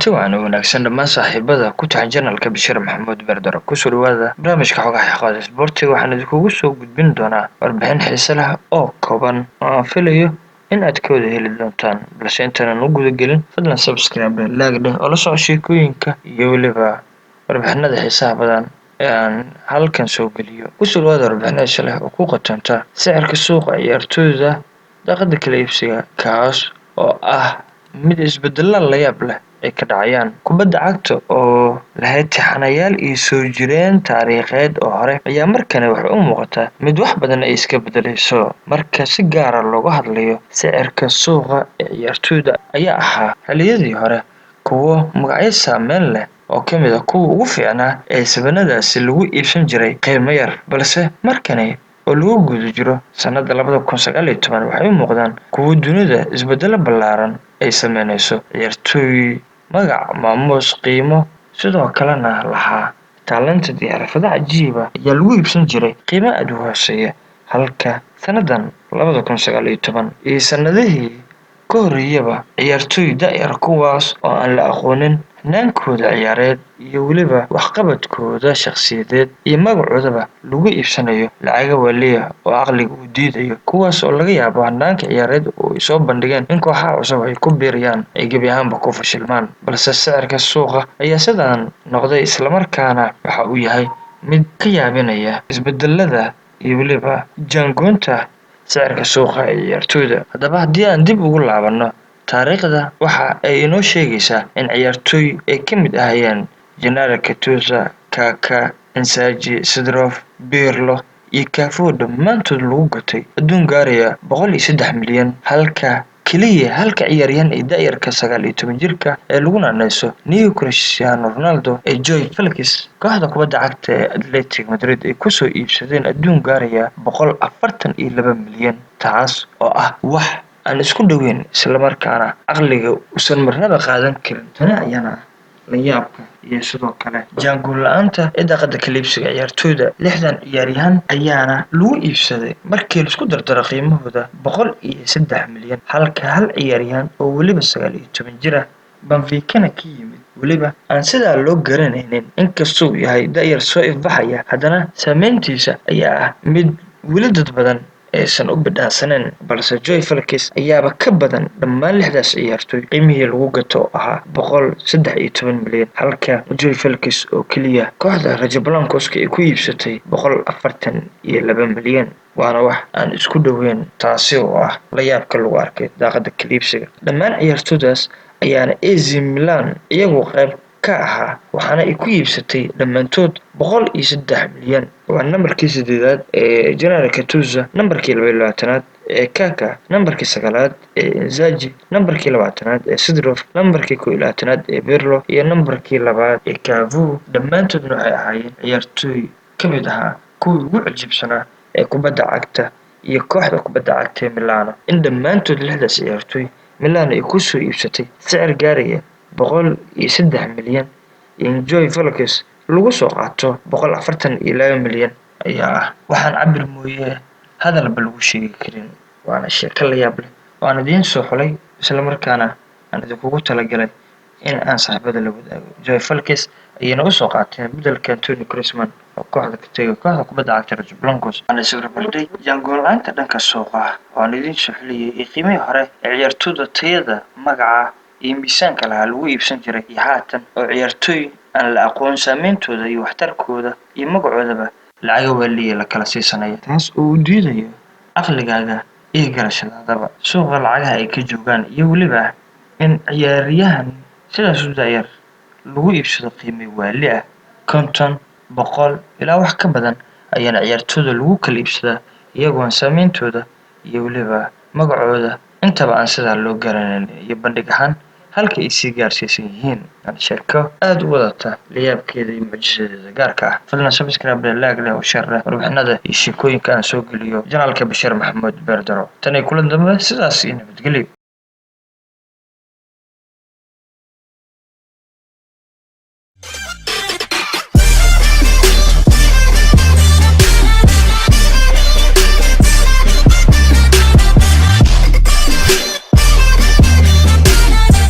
kulanti wacan oo wanaagsan dhammaan saaxiibada ku taxan janalka Bashir Maxamuud Bardaro ku soo dhawaada barnaamijka xogaha xaqada isboortiga waxaan idinkugu soo gudbin doonaa warbixin xiiso leh oo kooban oo aan filayo in aad ka wada heli doontaan balse intaan u guda gelin fadlan subscribe like dheh oo la soco sheekooyinka iyo weliba warbixinada xiisaha badan ee aan halkan soo geliyo ku soo dhawaada warbixin xiiso leh oo ku qotanta sicirka suuqa ciyaartooyda daaqada kala iibsiga kaas oo ah mid isbeddelada la yaab leh ay ka dhacayaan kubadda cagta oo lahayd taxanayaal iyo soo jireen taariikheed oo hore ayaa markani waxay u muuqataa mid wax badan ay iska beddelayso marka si gaara looga hadlayo sicirka suuqa ee ciyaartooyda ayaa ahaa xilliyadii hore kuwo magacyo saameyn leh oo ka mid ah kuwa ugu fiicnaa ee sabanadaasi lagu iibsan jiray qiimo yar balse markani oo lagu guda jiro sanada 2019 waxay u muuqdaan kuwo dunida isbeddelo ballaaran ay sameynayso ciyaartooy magac maamuus qiimo sidoo kalena lahaa taalanted iyo xirfado cajiib ah ayaa lagu iibsan jiray qiimo aad u hooseeya halka sanadan 2019 iyo sanadihii ka horreeyaba ciyaartooy da'yar kuwaas oo aan la aqoonin hanaankooda ciyaareed iyo weliba waxqabadkooda shakhsiyadeed iyo magacoodaba lagu iibsanayo lacaga waaliya oo caqliga u diidayo kuwaas oo laga yaabo hanaanka ciyaareed oo ay soo bandhigeen in kooxaha cusub ay ku biiriyaan ay gebi ahaanba ku fashilmaan balse sicirka suuqa ayaa sidaan noqday islamarkaana waxa uu yahay mid ka yaabinaya isbeddelada iyo weliba jaangoonta sicirka suuqa ee ciyaartooyda haddaba haddii aan dib ugu laabanno taariikhda waxa ay inoo sheegaysaa in ciyaartooy ay ka mid ahayeen Gennaro Gattuso, Kaka, Inzaghi, Sidorf, Pirlo iyo Cafu dhammaantood lagu gatay adduun gaaraya 103 milyan halka ciyaaryahan ay da'yarka 19 jirka ee lagu naanayso Neo Cristiano Ronaldo ee Joao Felix kooxda kubadda cagta ee Atletico Madrid ay ku soo iibsadeen adduun gaaraya 142 milyan taas oo ah wax aan isku dhaweyn isla markaana caqliga uusan marnaba qaadan karin tani ayana la yaabka iyo sidoo kale jaangoon la'aanta ee daaqada kala iibsiga ciyaartooyda 60 ciyaaryahan ayaana lagu iibsaday markii la isku dardaro qiimahooda 103 milyan halka hal ciyaaryahan oo weliba 19 jir ah Benfica ka yimid weliba aan sidaa loo garanaynin inkastoo uu yahay da'yar soo ifbaxaya haddana saameyntiisa ayaa ah mid weli dad badan aysan u bidhaansaneen balse Joao Felix ayaaba ka badan dhammaan 6daas ciyaartooy qiimihii lagu gato ahaa 113 milyan halka Joao Felix oo kaliya kooxda Raja Blancos ay ku iibsatay 142 milyan waana wax aan isku dhaweyn taasi oo ah la yaabka lagu arkay daaqada kala iibsiga dhammaan ciyaartooydaas ayaana AC Milan iyagu qayb ka ahaa waxaana ay ku iibsatay dhammaantood 103 milyan waa nambarkii 8aad ee Gennaro Gattuso nambarkii 22aad ee Kaka nambarkii 9aad ee Inzaghi nambarkii 20aad ee Sidorf nambarkii 21aad ee Pirlo iyo nambarkii 2aad ee Cafu dhammaantoodna waxay ahaayeen ciyaartooy ka mid ahaa kuwii ugu cajiibsanaa ee kubadda cagta iyo kooxda kubadda cagta ee Milano in dhammaantood 6daas ciyaartooy Milan ay ku soo iibsatay sicir gaaraya 103 milyan in Joao Felix lagu soo qaato 142 milyan ayaa ah waxaan cabir mooyee hadalba lagu sheegi karin waana sheeko la yaab leh waan idiin soo xulay isla markaana aan idinkugu talagalay in aan saaxiibada la wadaago Joao Felix ayayna u soo qaateen beddelka Antonio Griezmann oo kooxda ka tagay kooxda kubadda cagta Raja Blancos aan isla barday jaangoon la'aanta dhanka suuqa waan idiin soo xuliyay qiimihii hore ee ciyaartooyda tayada magaca iyo miisaanka lahaa lagu iibsan jiray iyo haatan oo ciyaartooy aan la aqoon saameyntooda iyo waxtarkooda iyo magacoodaba lacaga waaliya la kala siisanaya taas oo u diidayo caqligaaga iyo garashadaadaba suuqa lacagaha ay ka joogaan iyo weliba in ciyaaryahan sidaas u da'yar lagu iibsado qiime waali ah 50 100 ilaa wax ka badan ayaana ciyaartooyda lagu kala iibsadaa iyagoon saameyntooda iyo weliba magacooda intaba aan sidaa loo garanayn iyo bandhig ahaan halka ay sii gaarsiisan yihiin sheeko aad u wadata layaabkeeda iyo mucjisadeeda gaarka ah fadlan subscribe like leh oo share leh warbixinada iyo sheekooyinka aan soo geliyo janaalka Bashir Maxamuud Bardaro tan ay kulan dambe sidaas iyo nabadgelyo